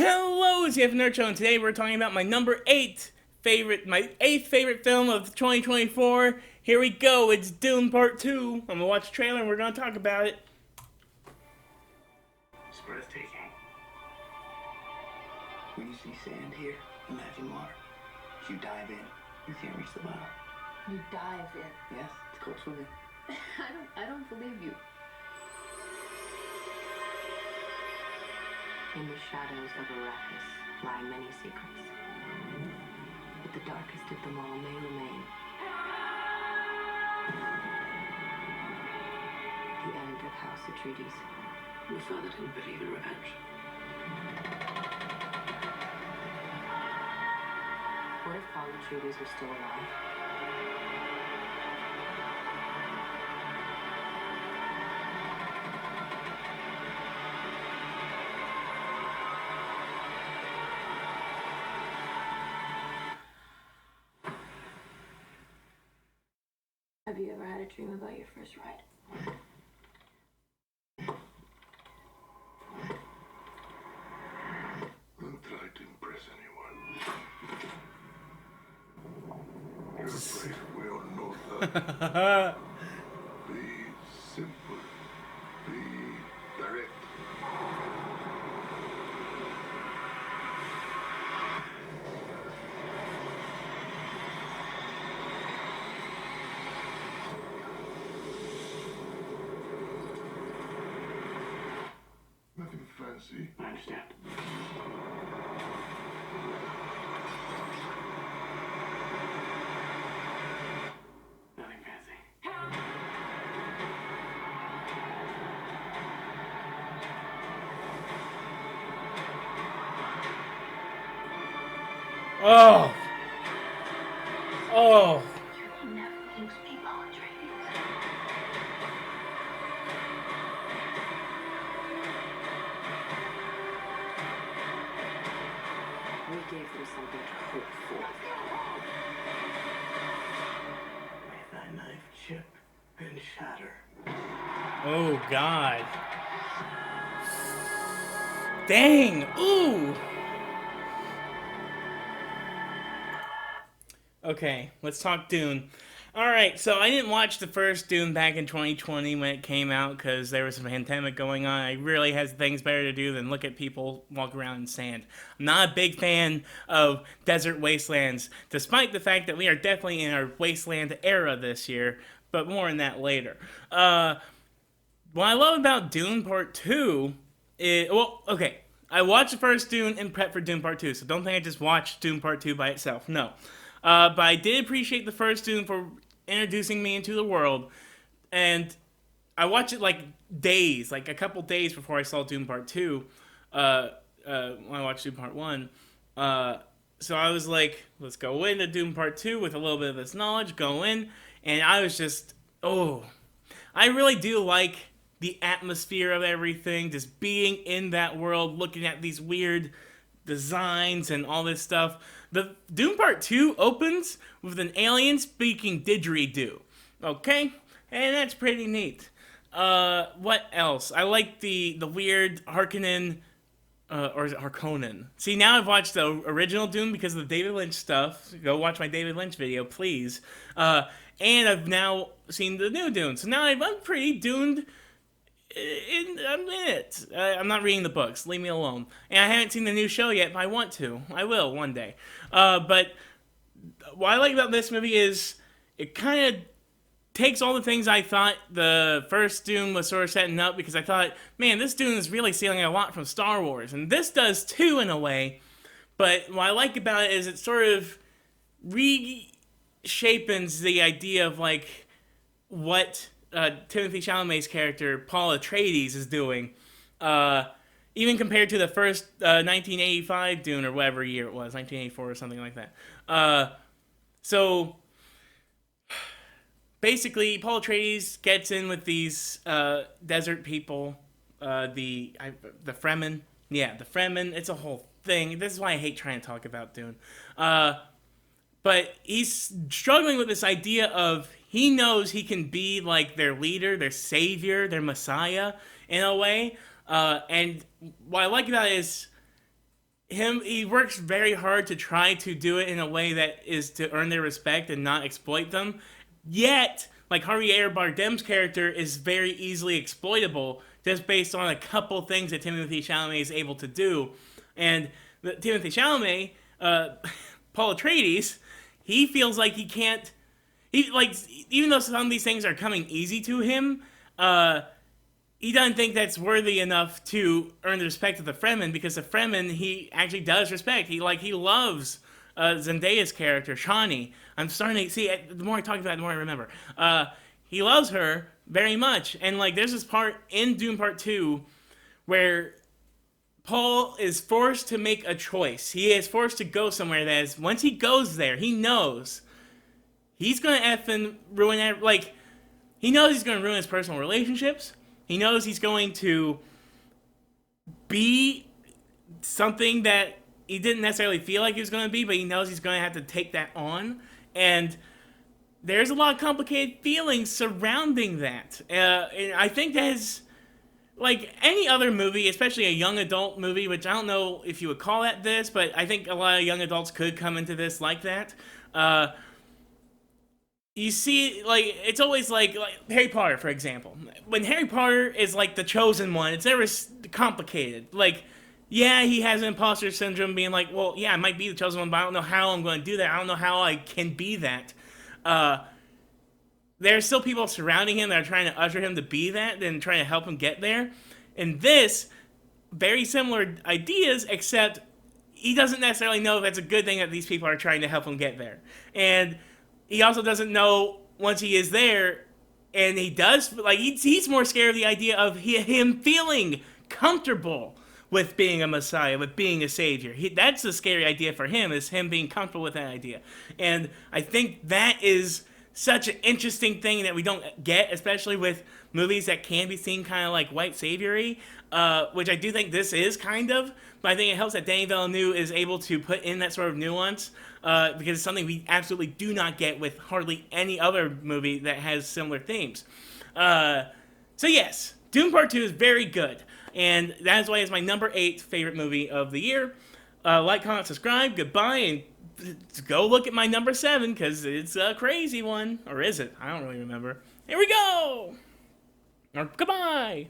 Hello, it's the Nerd Show, and today we're talking about my eighth favorite film of 2024. Here we go, it's Dune Part 2. I'm gonna watch the trailer and we're gonna talk about it. It's breathtaking. When you see sand here, imagine water. If you dive in, you can't reach the bottom. You dive in. Yes, it's called swimming. I don't believe you. In the shadows of Arrakis lie many secrets. But the darkest of them all may remain. The end of House Atreides. Your father didn't believe in revenge. What if Paul Atreides were still alive? Have you ever had a dream about your first ride? Don't try to impress anyone. You're afraid we all know that. Be simple. Be direct. Nothing fancy. I understand. Nothing fancy. Oh. Oh. You will never lose me, Paul Atreides. We gave them something to hope for. May thy knife chip and shatter. Oh, God. Dang. Ooh. Okay, let's talk Dune. Alright, so I didn't watch the first Dune back in 2020 when it came out because there was a pandemic going on. I really had things better to do than look at people walk around in sand. I'm not a big fan of desert wastelands, despite the fact that we are definitely in our wasteland era this year, but more on that later. What I love about Dune Part 2 is, well, okay, I watched the first Dune and prep for Dune Part 2, so don't think I just watched Dune Part 2 by itself. No. But I did appreciate the first Dune for introducing me into the world, and I watched it like days, like a couple days before I saw Dune Part 2, when I watched Dune Part 1. So I was like, let's go into Dune Part 2 with a little bit of this knowledge, go in, and I was just, oh, I really do like the atmosphere of everything, just being in that world, looking at these weird designs and all this stuff. The Dune Part 2 opens with an alien speaking didgeridoo. Okay? And that's pretty neat. What else? I like the weird Harkonnen, or is it Harkonnen? See, now I've watched the original Dune because of the David Lynch stuff. Go watch my David Lynch video, please. And I've now seen the new Dune. So now I'm pretty Duned. I'm in it. I'm not reading the books. Leave me alone. And I haven't seen the new show yet, but I want to. I will one day. But what I like about this movie is it kind of takes all the things I thought the first Dune was sort of setting up, because I thought, man, this Dune is really stealing a lot from Star Wars. And this does too, in a way. But what I like about it is it sort of reshapens the idea of, like, what Timothy Chalamet's character, Paul Atreides, is doing. Even compared to the first 1985 Dune, or whatever year it was, 1984 or something like that. So, basically, Paul Atreides gets in with these desert people, the Fremen. Yeah, the Fremen, it's a whole thing. This is why I hate trying to talk about Dune. But he's struggling with this idea of, he knows he can be like their leader, their savior, their messiah in a way. And what I like about it is he works very hard to try to do it in a way that is to earn their respect and not exploit them. Yet, like Javier Bardem's character is very easily exploitable just based on a couple things that Timothy Chalamet is able to do. And Timothy Chalamet, Paul Atreides, he feels like he can't. He like even though some of these things are coming easy to him, he doesn't think that's worthy enough to earn the respect of the Fremen, because the Fremen he actually does respect. He loves Zendaya's character, Shani. I'm starting to see, the more I talk about it, the more I remember. He loves her very much. And like there's this part in Dune Part 2 where Paul is forced to make a choice. He is forced to go somewhere that is, once he goes there, he knows he's going to effing ruin it. Like, he knows he's going to ruin his personal relationships. He knows he's going to be something that he didn't necessarily feel like he was going to be, but he knows he's going to have to take that on. And there's a lot of complicated feelings surrounding that. And I think that is, like any other movie, especially a young adult movie, which I don't know if you would call that this, but I think a lot of young adults could come into this like that. You see, like, it's always like Harry Potter, for example. When Harry Potter is like the chosen one, it's never complicated. Like, yeah, he has imposter syndrome, being like, well, yeah, I might be the chosen one, but I don't know how I'm going to do that. I don't know how I can be that. There's still people surrounding him that are trying to usher him to be that and trying to help him get there. And this, very similar ideas, except he doesn't necessarily know if that's a good thing that these people are trying to help him get there. And he also doesn't know once he is there, and he does, like, he's more scared of the idea of him feeling comfortable with being a messiah, with being a savior. That's the scary idea for him, is him being comfortable with that idea. And I think that is such an interesting thing that we don't get, especially with movies that can be seen kind of like white saviory, which I do think this is kind of, but I think it helps that Denis Villeneuve is able to put in that sort of nuance, because it's something we absolutely do not get with hardly any other movie that has similar themes. So yes, Dune Part 2 is very good, and that is why it's my number 8 favorite movie of the year. Like, comment, subscribe, goodbye, and go look at my number 7, because it's a crazy one. Or is it? I don't really remember. Here we go! Or goodbye!